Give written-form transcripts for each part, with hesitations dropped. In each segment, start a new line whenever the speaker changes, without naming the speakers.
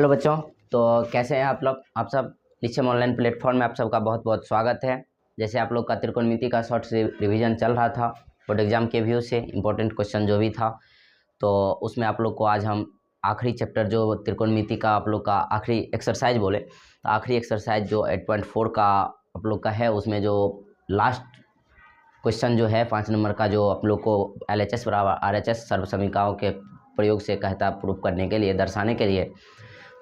Hello बच्चों। तो कैसे हैं आप लोग? आप सब निश्चय ऑनलाइन प्लेटफॉर्म में आप सबका बहुत बहुत स्वागत है। जैसे आप लोग का त्रिकोणमिति का शॉर्ट से रिवीजन चल रहा था बोर्ड एग्जाम के व्यू से इम्पोर्टेंट क्वेश्चन जो भी था, तो उसमें आप लोग को आज हम आखिरी चैप्टर जो त्रिकोणमिति का आप लोग का आखिरी एक्सरसाइज बोले तो आखिरी एक्सरसाइज जो 8.4 का आप लोग का है, उसमें जो लास्ट क्वेश्चन जो है 5 नंबर का, जो आप लोग को LHS बराबर RHS सर्वसमीकाओं के प्रयोग से कहता है प्रूफ करने के लिए, दर्शाने के लिए,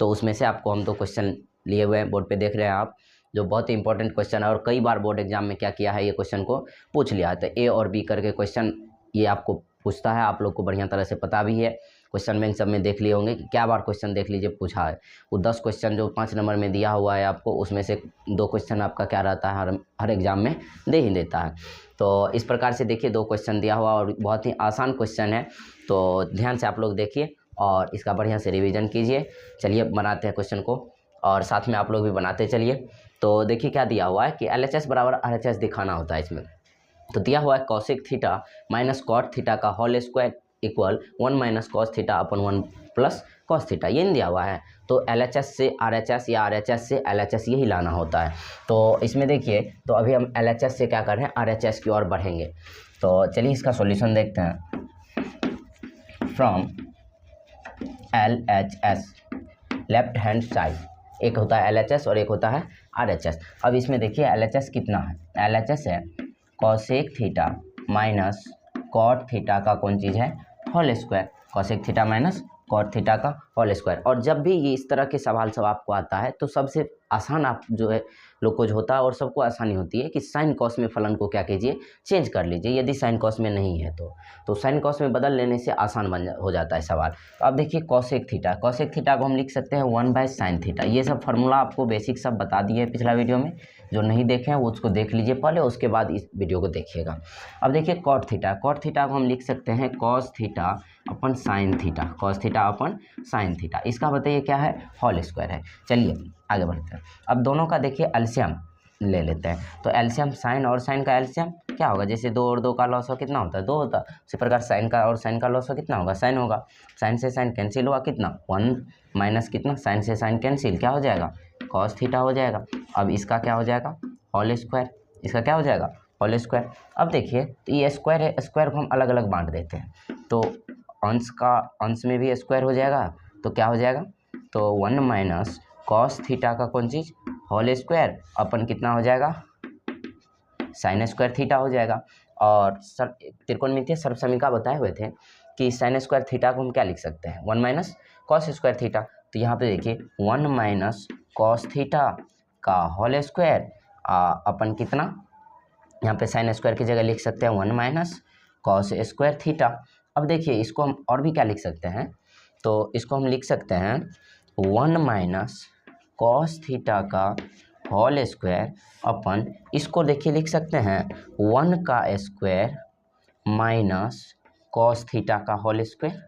तो उसमें से आपको हम 2 क्वेश्चन लिए हुए हैं, बोर्ड पे देख रहे हैं आप, जो बहुत ही इंपॉर्टेंट क्वेश्चन है और कई बार बोर्ड एग्जाम में क्या किया है, ये क्वेश्चन को पूछ लिया है। तो A और B करके क्वेश्चन ये आपको पूछता है, आप लोग को बढ़िया तरह से पता भी है। क्वेश्चन बैंक सब में देख लिए होंगे कि क्या बार क्वेश्चन देख लीजिए पूछा है। वो 10 क्वेश्चन जो 5 नंबर में दिया हुआ है आपको, उसमें से 2 क्वेश्चन आपका क्या रहता है, हर एग्जाम में दे ही देता है। तो इस प्रकार से देखिए 2 क्वेश्चन दिया हुआ और बहुत ही आसान क्वेश्चन है, तो ध्यान से आप लोग देखिए और इसका बढ़िया से रिवीजन कीजिए। चलिए बनाते हैं क्वेश्चन को और साथ में आप लोग भी बनाते चलिए। तो देखिए क्या दिया हुआ है कि LHS बराबर RHS दिखाना होता है इसमें। तो दिया हुआ है cosec theta minus cot theta का होल स्क्वायर इक्वल 1 माइनस कॉस थीटा अपन 1 प्लस कॉस थीटा, ये नहीं दिया हुआ है। तो LHS से RHS या RHS से LHS यही लाना होता है। तो इसमें देखिए, तो अभी हम LHS से क्या कर रहे हैं, RHS की ओर बढ़ेंगे। तो चलिए इसका सॉल्यूशन देखते हैं। From LHS left hand side, एक होता है LHS और एक होता है RHS। अब इसमें देखिए LHS कितना है, LHS है cosec theta minus cot theta का कौन चीज़ है, whole square. Cosec theta minus cot theta का होल स्क्वायर। और जब भी ये इस तरह के सवाल सब आपको आता है तो सबसे आसान आप जो है लोग को जो होता है और सबको आसानी होती है कि साइन कॉस में फलन को क्या कीजिए, चेंज कर लीजिए। यदि साइन कॉस में नहीं है तो साइन कॉस में बदल लेने से आसान हो जाता है सवाल। तो अब देखिए कॉसेक थीटा को हम लिख सकते हैं 1/sin थीटा। ये सब फार्मूला आपको बेसिक सब बता दिए है पिछला वीडियो में, जो नहीं देखे हैं वो उसको देख लीजिए पहले, उसके बाद इस वीडियो को देखिएगा। अब देखिए कॉट थीटा को हम लिख सकते हैं कॉस थीटा अपन साइन थीटा, कॉस थीटा अपन साइन थीटा। इसका बताइए क्या है, होल स्क्वायर है। चलिए आगे बढ़ते हैं। अब दोनों का देखिए एलसीएम ले लेते हैं। तो एलसीएम साइन और साइन का एलसीएम क्या होगा, जैसे 2 और 2 का लॉस हो कितना होता है, 2 होता है। उसी प्रकार साइन का और साइन का लॉस हो कितना होगा, साइन होगा। साइन से साइन कैंसिल हुआ कितना, 1 माइनस कितना, साइन से साइन कैंसिल, क्या हो जाएगा, कॉस थीटा हो जाएगा। अब इसका क्या हो जाएगा, होल स्क्वायर। इसका क्या हो जाएगा, होल स्क्वायर। अब देखिए तो ये स्क्वायर है, स्क्वायर को हम अलग अलग बांट देते हैं, तो अंश में भी स्क्वायर हो जाएगा, तो क्या हो जाएगा, तो 1 माइनस कॉस थीटा का कौन चीज़, होल स्क्वायर अपन कितना हो जाएगा, साइन स्क्वायर थीटा हो जाएगा। और त्रिकोणमितीय सर्वसमीका बताए हुए थे कि साइन स्क्वायर थीटा को हम क्या लिख सकते हैं, 1 माइनस कॉस स्क्वायर थीटा। तो यहाँ पे देखिए 1 माइनस कॉस थीटा का होल स्क्वायर अपन कितना, यहाँ पे साइन स्क्वायर की जगह लिख सकते हैं 1 माइनस कॉस स्क्वायर थीटा। अब देखिए इसको हम और भी क्या लिख सकते हैं, तो इसको हम लिख सकते हैं 1 माइनस कॉस थीटा का होल स्क्वायर अपन, इसको देखिए लिख सकते हैं 1 का स्क्वायर माइनस कॉस थीटा का होल स्क्वायर।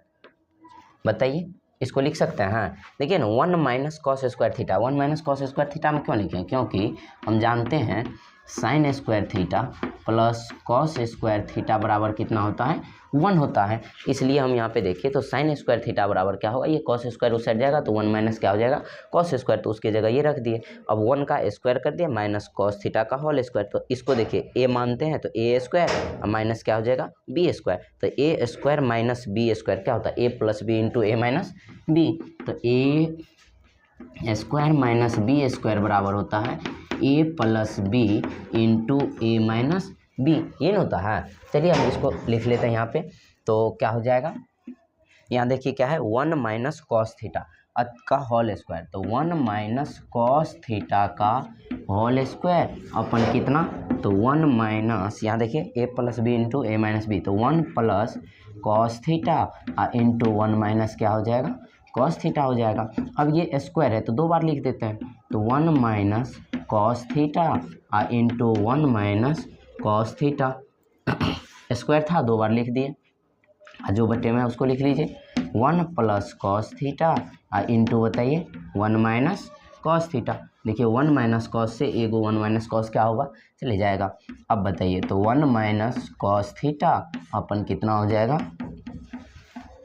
बताइए इसको लिख सकते हैं। हाँ देखिए ना, 1 minus cos square theta, 1 minus cos square theta हम क्यों लिखें, क्योंकि हम जानते हैं sine square theta plus cos square theta बराबर कितना होता है, 1 होता है। इसलिए हम यहाँ पे देखिए तो साइन स्क्वायर थीटा बराबर क्या होगा, ये कॉस स्क्वायर उस साइड जाएगा तो 1 माइनस क्या हो जाएगा, कॉस स्क्वायर, तो उसकी जगह ये रख दिए। अब 1 का स्क्वायर कर दिए माइनस कॉस थीटा का होल स्क्वायर, तो इसको देखिए ए मानते हैं तो ए स्क्वायर माइनस क्या हो जाएगा, बी स्क्वायर। तो ए स्क्वायर माइनस बी स्क्वायर क्या होता है, ए प्लस बी इंटू ए माइनस बी। तो ए स्क्वायर माइनस बी स्क्वायर बराबर होता है ए प्लस बी इंटू ए माइनस बी, ये नहीं होता है। चलिए हम इसको लिख लेते हैं यहाँ पे, तो क्या हो जाएगा, यहाँ देखिए क्या है, 1 माइनस कॉस थीटा का होल स्क्वायर, तो 1 माइनस कॉस थीटा का होल स्क्वायर अपन कितना, तो 1 माइनस, यहाँ देखिए ए प्लस बी इंटू ए माइनस बी, तो 1 plus cos theta into 1 minus क्या हो जाएगा, कॉस थीटा हो जाएगा। अब ये स्क्वायर है तो 2 बार लिख देते हैं, तो 1 minus cos theta into 1 minus cos theta. Square था 2 बार लिख दिए, जो बटे में उसको लिख लीजिए 1 प्लस कॉस थीटा इंटू बताइए 1 माइनस कॉस थीटा। देखिए 1 माइनस कॉस से एगो 1 माइनस कॉस क्या होगा, चले जाएगा। अब बताइए तो 1 माइनस कॉस थीटा अपन कितना हो जाएगा,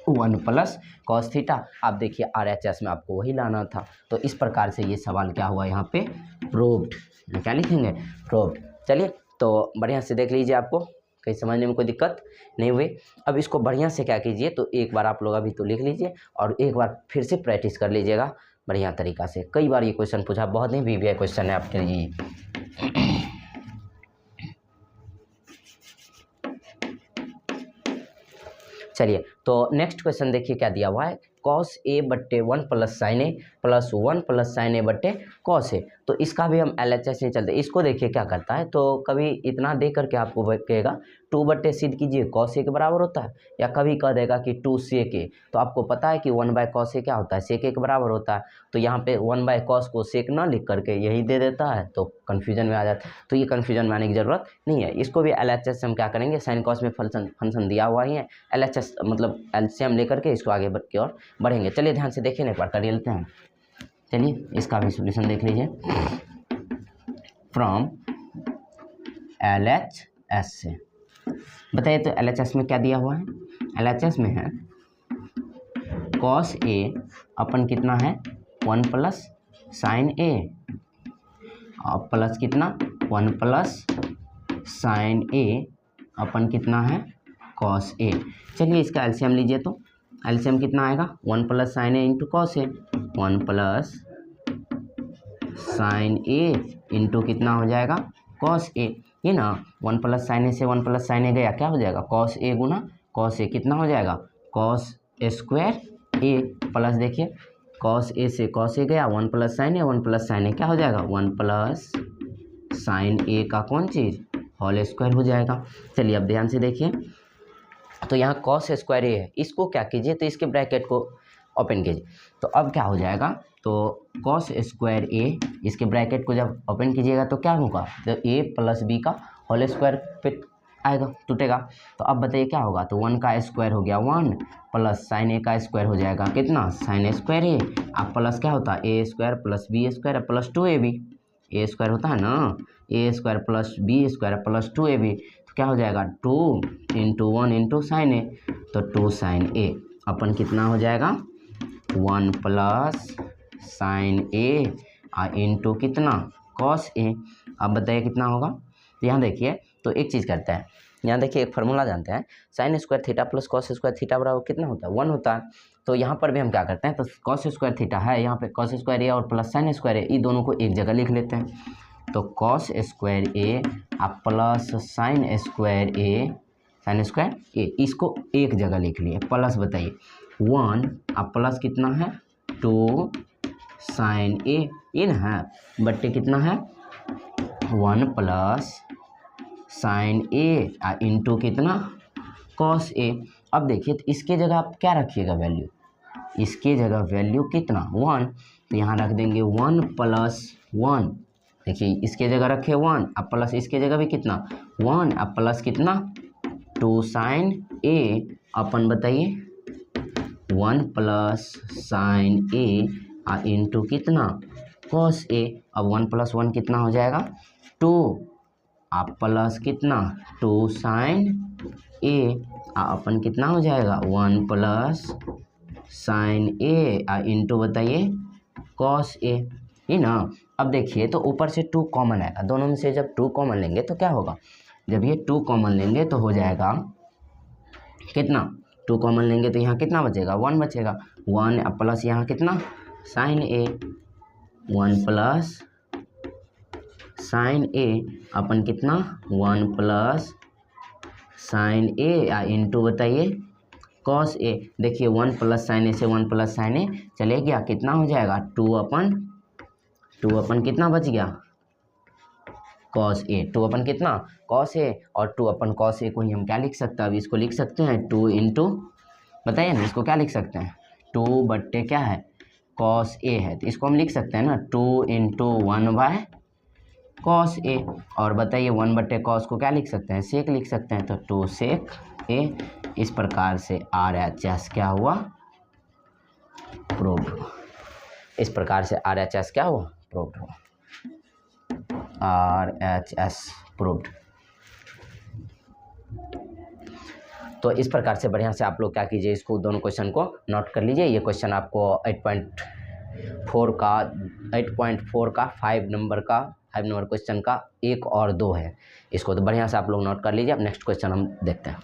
1 प्लस कॉस थीटा। आप देखिए RHS में आपको वही लाना था, तो इस प्रकार से ये सवाल क्या हुआ यहाँ पे, प्रूव्ड। क्या लिखेंगे, प्रूव्ड। चलिए तो बढ़िया से देख लीजिए, आपको कहीं समझने में कोई दिक्कत नहीं हुई। अब इसको बढ़िया से क्या कीजिए, तो एक बार आप लोग अभी तो लिख लीजिए और एक बार फिर से प्रैक्टिस कर लीजिएगा बढ़िया तरीक़ा से। कई बार ये क्वेश्चन पूछा, बहुत ही VVI क्वेश्चन है आपके लिए। चलिए तो नेक्स्ट क्वेश्चन देखिए क्या दिया हुआ है, cos A बट्टे 1 प्लस साइन ए प्लस 1 प्लस साइन ए बट्टे cos ए। तो इसका भी हम LHS नहीं चलते। इसको देखिए क्या करता है, तो कभी इतना दे करके आपको कहेगा 2 बट्टे सिद्ध कीजिए cos ए के बराबर होता है, या कभी कह देगा कि 2 sec ए। तो आपको पता है कि 1 बाय cos ए क्या होता है, sec ए के बराबर होता है। तो यहाँ पे 1 बाय cos को sec ना लिख करके यही दे देता है, तो कन्फ्यूजन में आ जाता है। तो ये कन्फ्यूजन में आने की ज़रूरत नहीं है। इसको भी LHS से हम क्या करेंगे, साइन कॉस में फंक्शन दिया हुआ ही है, LHS मतलब LCM लेकर के इसको आगे की ओर बढ़ेंगे। चलिए ध्यान से देखिए, एक बार कर लेते हैं। चलिए इसका भी सॉल्यूशन देख लीजिए फ्रॉम LHS से। बताइए तो LHS में क्या दिया हुआ है, LHS में है cos A अपन कितना है 1 प्लस साइन ए और प्लस कितना 1 प्लस साइन ए अपन कितना है cos A। चलिए इसका LCM लीजिए, तो LCM कितना आएगा 1 plus sign A into cos A, 1 plus sign A into कितना हो जाएगा कॉस ए। ये ना 1 प्लस साइन ए से 1 प्लस साइन ए गया, क्या हो जाएगा cos A Guna cos A, कितना हो जाएगा कॉस स्क्वायर ए, प्लस देखिए कॉस ए से कॉस ए गया, 1 प्लस साइन ए, 1 प्लस साइन ए क्या हो जाएगा 1 प्लस साइन ए का कौन चीज़ होल स्क्वायर हो जाएगा। चलिए अब ध्यान से देखिए, तो यहाँ कॉस स्क्वायर ए है, इसको क्या कीजिए, तो इसके ब्रैकेट को ओपन कीजिए। तो अब क्या हो जाएगा, तो कॉस स्क्वायर ए, इसके ब्रैकेट को जब ओपन कीजिएगा तो क्या होगा, तो ए प्लस बी का होल स्क्वायर पे आएगा, टूटेगा। तो अब बताइए क्या होगा, तो 1 का स्क्वायर हो गया 1 प्लस साइन ए का स्क्वायर हो जाएगा कितना साइन स्क्वायर ए, अब प्लस क्या होता है a square plus b square plus 2ab, a square होता है ना, a square plus b square plus 2ab, तो क्या हो जाएगा 2 इंटू 1 इंटू साइन ए, तो 2 साइन ए अपन कितना हो जाएगा 1 प्लस साइन ए इंटू कितना कॉस ए। अब बताइए कितना होगा, तो यहाँ देखिए, तो एक चीज़ करते हैं, यहाँ देखिए एक फार्मूला जानते हैं, sine square theta plus cos square theta बराबर कितना होता है 1 होता है। तो यहाँ पर भी हम क्या करते हैं, तो कॉस स्क्वायर थीटा है, यहाँ पे कॉस स्क्वायर ए और प्लस साइन स्क्वायर ए, ये दोनों को एक जगह लिख लेते हैं। तो कॉस स्क्वायर ए आप प्लस साइन स्क्वायर ए, इसको एक जगह लिख लिए, प्लस बताइए 1 आप प्लस कितना है 2 साइन ए इन है बट्टे कितना है 1 प्लस साइन ए इंटू कितना कॉस ए। अब देखिए तो इसके जगह आप क्या रखिएगा वैल्यू, इसके जगह वैल्यू कितना 1, तो यहाँ रख देंगे 1 प्लस 1, देखिए इसके जगह रखे 1 अब प्लस इसके जगह भी कितना 1 अब प्लस कितना 2 साइन ए अपन बताइए 1 प्लस साइन ए इंटू कितना कॉस ए। अब 1 प्लस 1 कितना हो जाएगा 2 आप प्लस कितना 2 साइन ए अपन कितना हो जाएगा 1 प्लस साइन ए इंटू बताइए कॉस ए, ये ना। अब देखिए तो ऊपर से 2 कॉमन आएगा, दोनों में से जब 2 कॉमन लेंगे तो क्या होगा, जब ये 2 कॉमन लेंगे तो हो जाएगा कितना 2 कॉमन लेंगे तो यहाँ कितना बचेगा 1 बचेगा, 1 अब प्लस यहाँ कितना साइन ए 1 प्लस साइन ए अपन कितना 1 प्लस साइन ए इंटू बताइए कॉस ए। देखिए 1 प्लस साइन ए से 1 प्लस साइन ए चले गया, कितना हो जाएगा 2 अपन कितना बच गया कॉस ए, 2 अपन कितना कॉस ए, और 2 अपन कॉस ए को ही हम क्या लिख सकते हैं, अब इसको लिख सकते हैं 2 इंटू बताइए ना, इसको क्या लिख सकते हैं 2 बट्टे क्या है कॉस ए है, तो इसको हम लिख सकते हैं ना 2 इंटू 1 बाय कॉस ए, और बताइए 1 बट्टे कॉस को क्या लिख सकते हैं सेक लिख सकते हैं, तो 2 सेक ए। इस प्रकार से RHS क्या हुआ प्रूव्ड हुआ, इस प्रकार से RHS क्या हुआ प्रूव्ड हुआ, RHS प्रूव्ड। तो इस प्रकार से बढ़िया से आप लोग क्या कीजिए, इसको दोनों क्वेश्चन को नोट कर लीजिए। ये क्वेश्चन आपको 8.4 का 5 नंबर क्वेश्चन का 1 और 2 है। इसको तो बढ़िया से आप लोग नोट कर लीजिए। अब नेक्स्ट क्वेश्चन हम देखते हैं।